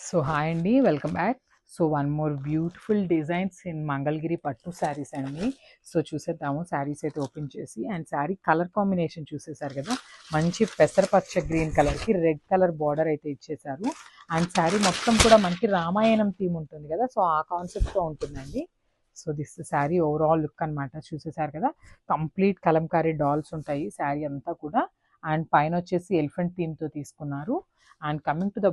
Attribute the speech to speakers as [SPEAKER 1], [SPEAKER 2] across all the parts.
[SPEAKER 1] So hi అండి, welcome back. So one more beautiful designs in Mangalagiri పట్టు శారీస్ అండి. So చూసేద్దాము శారీస్ అయితే ఓపెన్ చేసి. అండ్ శారీ కలర్ కాంబినేషన్ చూసేసారు కదా, మంచి పెసరపచ్చ గ్రీన్ కలర్కి రెడ్ కలర్ బార్డర్ అయితే ఇచ్చేసారు. అండ్ శారీ మొత్తం కూడా మనకి రామాయణం థీమ్ ఉంటుంది కదా, సో ఆ కాన్సెప్ట్తో ఉంటుందండి. So this sari overall look అనమాట. చూసేసారు కదా, కంప్లీట్ కలంకారీ డాల్స్ ఉంటాయి శారీ అంతా కూడా. అండ్ పైన వచ్చేసి ఎలిఫెంట్ థీమ్తో తీసుకున్నారు. And coming to the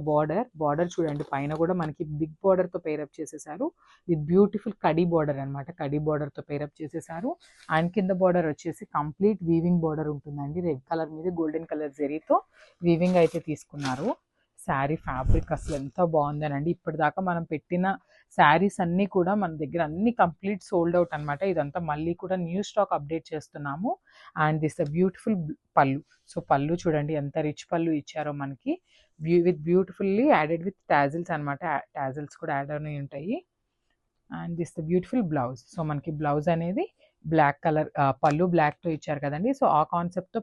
[SPEAKER 1] border చూడండి, పైన కూడా మనకి బిగ్ బార్డర్తో పేరప్ చేసేసారు విత్ బ్యూటిఫుల్ కడీ బార్డర్ అనమాట. కడీ బార్డర్తో పేరప్ చేసేసారు. అండ్ కింద బార్డర్ వచ్చేసి కంప్లీట్ వీవింగ్ బార్డర్ ఉంటుందండి. రెడ్ కలర్ మీద గోల్డెన్ కలర్ జరీతో వీవింగ్ అయితే తీసుకున్నారు. శారీ ఫ్యాబ్రిక్ అసలు ఎంత బాగుందనండి. ఇప్పటిదాకా మనం పెట్టిన శారీస్ అన్నీ కూడా మన దగ్గర అన్ని కంప్లీట్ సోల్డ్ అవుట్ అనమాట. ఇదంతా మళ్ళీ కూడా న్యూ స్టాక్ అప్డేట్ చేస్తున్నాము. And this the beautiful pallu. So పళ్ళు చూడండి ఎంత రిచ్ పళ్ళు ఇచ్చారో మనకి, with beautifully added with tassels అనమాట. టాజిల్స్ కూడా యాడ్ అని ఉంటాయి. And this the beautiful blouse. So మనకి బ్లౌజ్ అనేది బ్లాక్ కలర్, పళ్ళు బ్లాక్తో ఇచ్చారు కదండి. సో ఆ కాన్సెప్ట్తో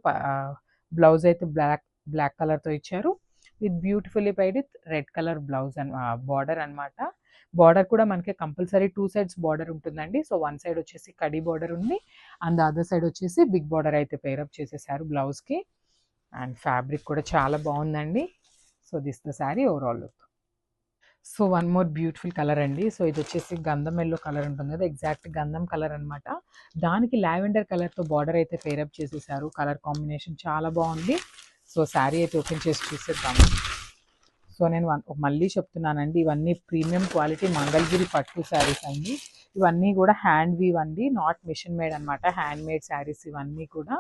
[SPEAKER 1] బ్లౌజ్ అయితే బ్లాక్ కలర్తో ఇచ్చారు with beautifully paired with red colour blouse and border అనమాట. బార్డర్ కూడా మనకి కంపల్సరీ 2 సైడ్స్ బార్డర్ ఉంటుందండి. సో వన్ సైడ్ వచ్చేసి కడీ బార్డర్ ఉంది, అండ్ అదర్ సైడ్ వచ్చేసి బిగ్ బార్డర్ అయితే పేరప్ చేసేసారు బ్లౌజ్కి. అండ్ ఫ్యాబ్రిక్ కూడా చాలా బాగుందండి. So this the sari overall look. So one more beautiful colour అండి. సో ఇది వచ్చేసి గంధం ఎల్లో కలర్ ఉంటుంది కదా, ఎగ్జాక్ట్ గంధం కలర్ అనమాట. దానికి లావెండర్ కలర్తో బార్డర్ అయితే పేరప్ చేసేసారు. కలర్ కాంబినేషన్ చాలా బాగుంది. సో శారీ అయితే ఓపెన్ చేసి చూసేద్దాము. సో నేను మళ్ళీ చెప్తున్నానండి, ఇవన్నీ ప్రీమియం క్వాలిటీ మంగళగిరి పట్టు శారీస్ అండి. ఇవన్నీ కూడా హ్యాండ్ వీవ్ అండి, నాట్ మిషన్ మేడ్ అనమాట. హ్యాండ్ మేడ్ శారీస్ ఇవన్నీ కూడా.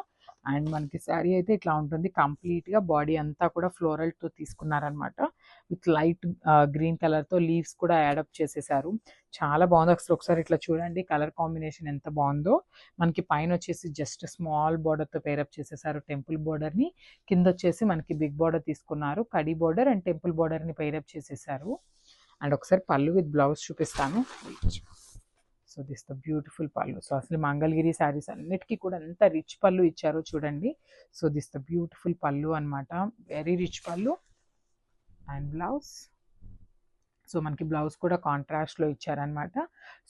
[SPEAKER 1] అండ్ మనకి శారీ అయితే ఇట్లా ఉంటుంది. కంప్లీట్గా బాడీ అంతా కూడా ఫ్లోరల్తో తీసుకున్నారనమాట. విత్ లైట్ గ్రీన్ కలర్తో లీవ్స్ కూడా యాడప్ చేసేసారు. చాలా బాగుంది. ఒకసారి ఇట్లా చూడండి కలర్ కాంబినేషన్ ఎంత బాగుందో. మనకి పైన వచ్చేసి జస్ట్ స్మాల్ బార్డర్తో పేరప్ చేసేసారు టెంపుల్ బార్డర్ని. కింద వచ్చేసి మనకి బిగ్ బార్డర్ తీసుకున్నారు. కడీ బార్డర్ అండ్ టెంపుల్ బార్డర్ని పేరప్ చేసేసారు. అండ్ ఒకసారి పళ్ళు విత్ బ్లౌజ్ చూపిస్తాను. So this the beautiful pallu. So అసలు మంగళగిరి శారీస్ అన్నిటికీ కూడా ఎంత రిచ్ పళ్ళు ఇచ్చారో చూడండి. So this the beautiful pallu అనమాట, very rich pallu. And blouse. So మనకి బ్లౌజ్ కూడా కాంట్రాస్ట్లో ఇచ్చారనమాట.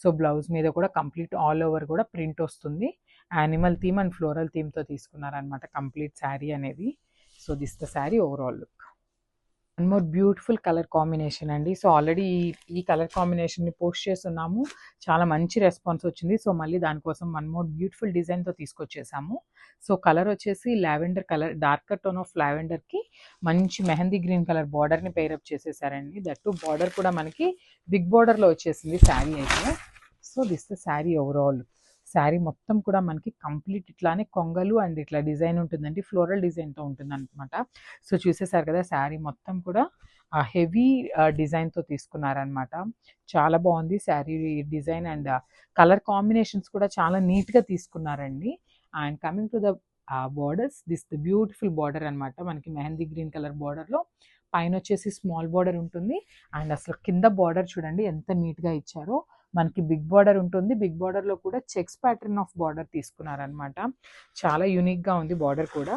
[SPEAKER 1] సో బ్లౌజ్ మీద కూడా కంప్లీట్ ఆల్ ఓవర్ కూడా ప్రింట్ వస్తుంది. యానిమల్ థీమ్ అండ్ ఫ్లోరల్ థీమ్తో తీసుకున్నారనమాట కంప్లీట్ శారీ అనేది. So this the sari overall look. One more beautiful colour combination అండి. సో ఆల్రెడీ ఈ కలర్ కాంబినేషన్ని పోస్ట్ చేస్తున్నాము, చాలా మంచి రెస్పాన్స్ వచ్చింది. సో మళ్ళీ దానికోసం వన్ మోర్ బ్యూటిఫుల్ డిజైన్తో తీసుకొచ్చేసాము. సో కలర్ వచ్చేసి lavender colour, darker tone of లావెండర్కి మంచి మెహందీ గ్రీన్ కలర్ బార్డర్ని పేరప్ చేసేసారండి. దట్టు బార్డర్ కూడా మనకి బిగ్ బార్డర్లో వచ్చేసింది శారీ అయితే. So this the sari overall. Sari మొత్తం కూడా మనకి కంప్లీట్ ఇట్లానే కొంగలు అండ్ ఇట్లా డిజైన్ ఉంటుందండి, ఫ్లోరల్ డిజైన్తో ఉంటుంది అనమాట. సో చూసేసారు కదా, శారీ మొత్తం కూడా హెవీ డిజైన్తో తీసుకున్నారనమాట. చాలా బాగుంది sari design. And colour combinations కూడా చాలా నీట్గా తీసుకున్నారండి. And coming to the borders, this the beautiful border అనమాట. మనకి మెహందీ గ్రీన్ కలర్ బార్డర్లో పైన వచ్చేసి స్మాల్ బార్డర్ ఉంటుంది. అండ్ అసలు కింద బార్డర్ చూడండి ఎంత నీట్గా ఇచ్చారో. మనకి బిగ్ బార్డర్ ఉంటుంది, బిగ్ బార్డర్లో కూడా చెక్స్ ప్యాటర్న్ ఆఫ్ బార్డర్ తీసుకున్నారనమాట. చాలా యూనిక్గా ఉంది బార్డర్ కూడా.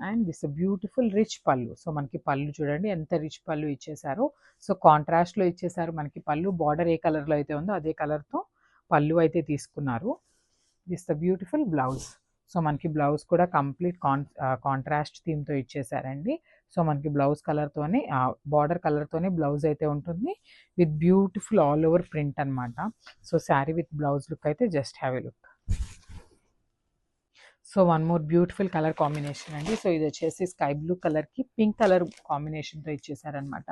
[SPEAKER 1] అండ్ దిస్ బ్యూటిఫుల్ రిచ్ పళ్ళు. సో మనకి పళ్ళు చూడండి ఎంత రిచ్ పళ్ళు ఇచ్చేసారో. సో కాంట్రాస్ట్లో ఇచ్చేసారు మనకి పళ్ళు. బార్డర్ ఏ కలర్లో అయితే ఉందో అదే కలర్తో పళ్ళు అయితే తీసుకున్నారు. This the beautiful blouse. So మనకి బ్లౌజ్ కూడా కంప్లీట్ కాంట్రాస్ట్ థీమ్తో ఇచ్చేసారండి. సో మనకి బ్లౌజ్ కలర్తోనే, బార్డర్ కలర్తోనే బ్లౌజ్ అయితే ఉంటుంది with beautiful all over print అనమాట. So sari with blouse look అయితే just have a look. So one more beautiful colour combination అండి. సో ఇది వచ్చేసి స్కై బ్లూ కలర్కి పింక్ కలర్ కాంబినేషన్తో ఇచ్చేసారనమాట.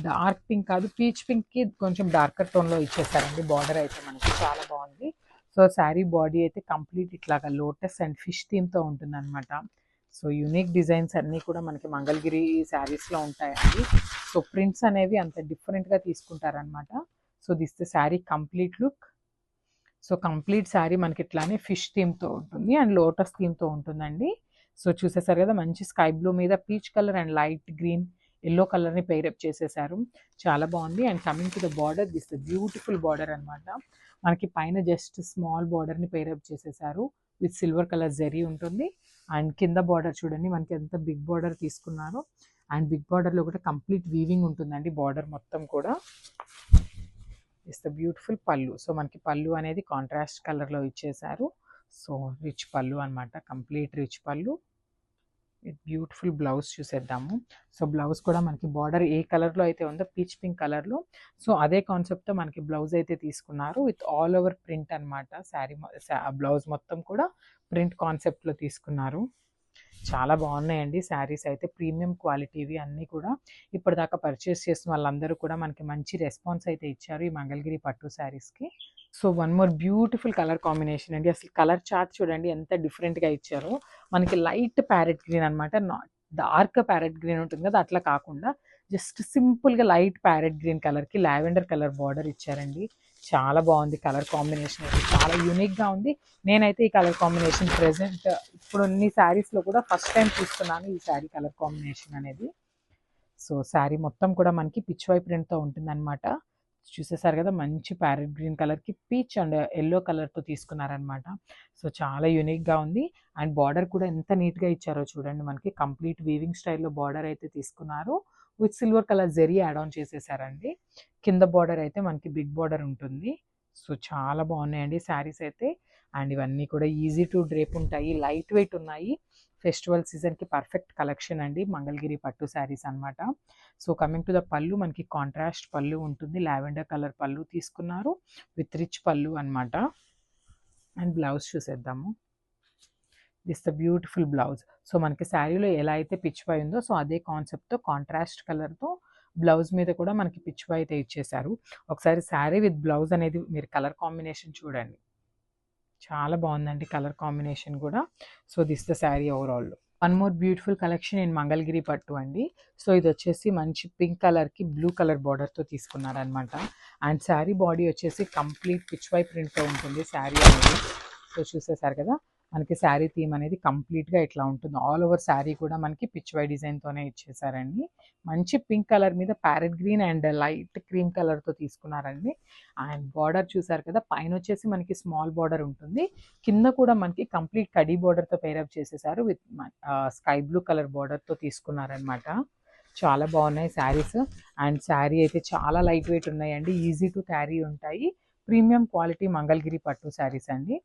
[SPEAKER 1] డార్క్ పింక్ కాదు, పీచ్ పింక్కి కొంచెం డార్కర్ టోన్లో ఇచ్చేసారండి. బార్డర్ అయితే మనకి చాలా బాగుంది. సో శారీ బాడీ అయితే కంప్లీట్ ఇట్లాగా లోటస్ అండ్ ఫిష్ థీమ్తో ఉంటుందన్నమాట. సో యూనిక్ డిజైన్స్ అన్నీ కూడా మనకి మంగళగిరి శారీస్లో ఉంటాయండి. సో ప్రింట్స్ అనేవి అంత డిఫరెంట్గా తీసుకుంటారనమాట. So this the sari complete look. So complete sari మనకి ఇట్లానే ఫిష్ థీమ్తో ఉంటుంది అండ్ లోటస్ థీమ్తో ఉంటుందండి. సో చూసేసారు కదా, మంచి స్కై బ్లూ మీద peach colour and light green yellow కలర్ని పేరప్ చేసేసారు. చాలా బాగుంది. And coming to the border, this the beautiful border అనమాట. మనకి పైన జస్ట్ స్మాల్ బార్డర్ని పేరప్ చేసేసారు విత్ సిల్వర్ కలర్ జరీ ఉంటుంది. అండ్ కింద బార్డర్ చూడండి మనకి ఎంత బిగ్ బార్డర్ తీసుకున్నారో. అండ్ బిగ్ బార్డర్లో కూడా కంప్లీట్ వీవింగ్ ఉంటుందండి బార్డర్ మొత్తం కూడా. It's the beautiful pallu. So మనకి పళ్ళు అనేది కాంట్రాస్ట్ కలర్లో ఇచ్చేసారు. సో రిచ్ పళ్ళు అనమాట, కంప్లీట్ రిచ్ పళ్ళు విత్ బ్యూటిఫుల్ బ్లౌజ్ చూసేద్దాము. సో బ్లౌజ్ కూడా మనకి బార్డర్ ఏ కలర్లో అయితే ఉందో పీచ్ పింక్ కలర్లో, సో అదే కాన్సెప్ట్తో మనకి బ్లౌజ్ అయితే తీసుకున్నారు విత్ ఆల్ ఓవర్ ప్రింట్ అనమాట. శారీ బ్లౌజ్ మొత్తం కూడా ప్రింట్ కాన్సెప్ట్లో తీసుకున్నారు. చాలా బాగున్నాయండి శారీస్ అయితే, ప్రీమియం క్వాలిటీవి అన్నీ కూడా. ఇప్పటిదాకా పర్చేస్ చేసిన వాళ్ళందరూ కూడా మనకి మంచి రెస్పాన్స్ అయితే ఇచ్చారు ఈ మంగళగిరి పట్టు శారీస్కి. So one more beautiful colour combination అండి. అసలు కలర్ చార్ట్ చూడండి ఎంత డిఫరెంట్గా ఇచ్చారో. మనకి లైట్ ప్యారెట్ గ్రీన్ అనమాట, డార్క్ ప్యారెట్ గ్రీన్ ఉంటుంది కదా అట్లా కాకుండా జస్ట్ సింపుల్గా లైట్ ప్యారెట్ గ్రీన్ కలర్కి లావెండర్ కలర్ బార్డర్ ఇచ్చారండి. చాలా బాగుంది కలర్ కాంబినేషన్ అయితే, చాలా యూనిక్గా ఉంది. నేనైతే ఈ కలర్ కాంబినేషన్ ప్రెజెంట్ ఇప్పుడు అన్ని శారీస్లో కూడా ఫస్ట్ టైం చూస్తున్నాను ఈ శారీ కలర్ కాంబినేషన్ అనేది. సో శారీ మొత్తం కూడా మనకి పిచ్వై ప్రింట్తో ఉంటుందన్నమాట. చూసేసారు కదా, మంచి ప్యారెట్ గ్రీన్ కలర్కి పీచ్ అండ్ ఎల్లో కలర్తో తీసుకున్నారనమాట. సో చాలా యూనిక్గా ఉంది. అండ్ బార్డర్ కూడా ఎంత నీట్గా ఇచ్చారో చూడండి. మనకి కంప్లీట్ వీవింగ్ స్టైల్లో బార్డర్ అయితే తీసుకున్నారు with silver colour zari add on చేసేసారండి. కింద బార్డర్ అయితే మనకి బిగ్ బార్డర్ ఉంటుంది. సో చాలా బాగున్నాయండి శారీస్ అయితే. అండ్ ఇవన్నీ కూడా ఈజీ టు డ్రేప్ ఉంటాయి, లైట్ వెయిట్ ఉన్నాయి. ఫెస్టివల్ సీజన్కి పర్ఫెక్ట్ కలెక్షన్ అండి మంగళగిరి పట్టు శారీస్ అనమాట. సో కమింగ్ టు ద పళ్ళు, మనకి కాంట్రాస్ట్ పళ్ళు ఉంటుంది, లావెండర్ కలర్ పళ్ళు తీసుకున్నారు విత్ రిచ్ పళ్ళు అనమాట. అండ్ బ్లౌజ్ చూసేద్దాము. This the beautiful blouse. So మనకి శారీలో ఎలా అయితే పిచ్ పై ఉందో సో అదే కాన్సెప్ట్తో కాంట్రాస్ట్ కలర్తో బ్లౌజ్ మీద కూడా మనకి పిచ్ పై అయితే ఇచ్చేసారు. ఒకసారి శారీ విత్ బ్లౌజ్ అనేది మీరు కలర్ కాంబినేషన్ చూడండి, చాలా బాగుందండి కలర్ కాంబినేషన్ కూడా. So this the sari overall. One more beautiful collection in Mangalagiri పట్టు అండి. సో ఇది వచ్చేసి మంచి పింక్ కలర్కి బ్లూ కలర్ బార్డర్తో తీసుకున్నారనమాట. అండ్ శారీ బాడీ వచ్చేసి కంప్లీట్ పిచ్ వై ప్రింట్తో ఉంటుంది శారీ అనేది. సో చూసేసారు కదా, మనకి శారీ థీమ్ అనేది కంప్లీట్గా ఇట్లా ఉంటుంది. ఆల్ ఓవర్ శారీ కూడా మనకి పిచ్ వై డిజైన్తోనే ఇచ్చేసారండి. మంచి పింక్ కలర్ మీద parrot green and light cream కలర్తో తీసుకున్నారండి. అండ్ బార్డర్ చూసారు కదా, పైన వచ్చేసి మనకి స్మాల్ బార్డర్ ఉంటుంది, కింద కూడా మనకి కంప్లీట్ కడీ బార్డర్తో పేరప్ చేసేసారు విత్ స్కై బ్లూ కలర్ బార్డర్తో తీసుకున్నారనమాట. చాలా బాగున్నాయి శారీస్. అండ్ శారీ అయితే చాలా లైట్ వెయిట్ ఉన్నాయండి, ఈజీ టు క్యారీ ఉంటాయి. ప్రీమియం క్వాలిటీ మంగళగిరి పట్టు శారీస్ అండి.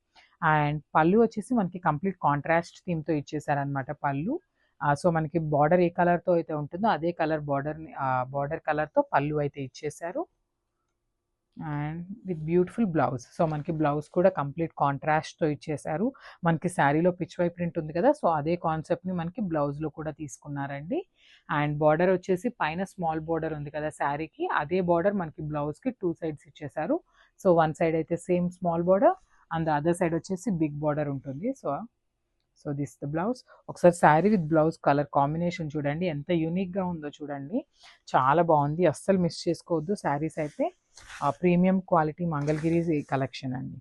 [SPEAKER 1] అండ్ పళ్ళు వచ్చేసి మనకి కంప్లీట్ కాంట్రాస్ట్ థీమ్తో ఇచ్చేసారనమాట పళ్ళు. సో మనకి బార్డర్ ఏ కలర్తో అయితే ఉంటుందో అదే కలర్ బార్డర్ కలర్తో పళ్ళు అయితే ఇచ్చేసారు. And with beautiful blouse. So మనకి బ్లౌజ్ కూడా కంప్లీట్ కాంట్రాస్ట్తో ఇచ్చేసారు. మనకి శారీలో పిచ్ వై ప్రింట్ ఉంది కదా, సో అదే కాన్సెప్ట్ని మనకి బ్లౌజ్లో కూడా తీసుకున్నారండి. అండ్ బార్డర్ వచ్చేసి పైన స్మాల్ బార్డర్ ఉంది కదా శారీకి, అదే బార్డర్ మనకి బ్లౌజ్కి టూ సైడ్స్ ఇచ్చేసారు. సో వన్ సైడ్ అయితే same small border and the other side వచ్చేసి బిగ్ బార్డర్ ఉంటుంది. So this the blouse. ఒకసారి sari with blouse colour combination చూడండి ఎంత యూనిక్గా ఉందో చూడండి, చాలా బాగుంది. అస్సలు మిస్ చేసుకోవద్దు శారీస్ అయితే. ప్రీమియం క్వాలిటీ మంగళగిరి కలెక్షన్ అండి.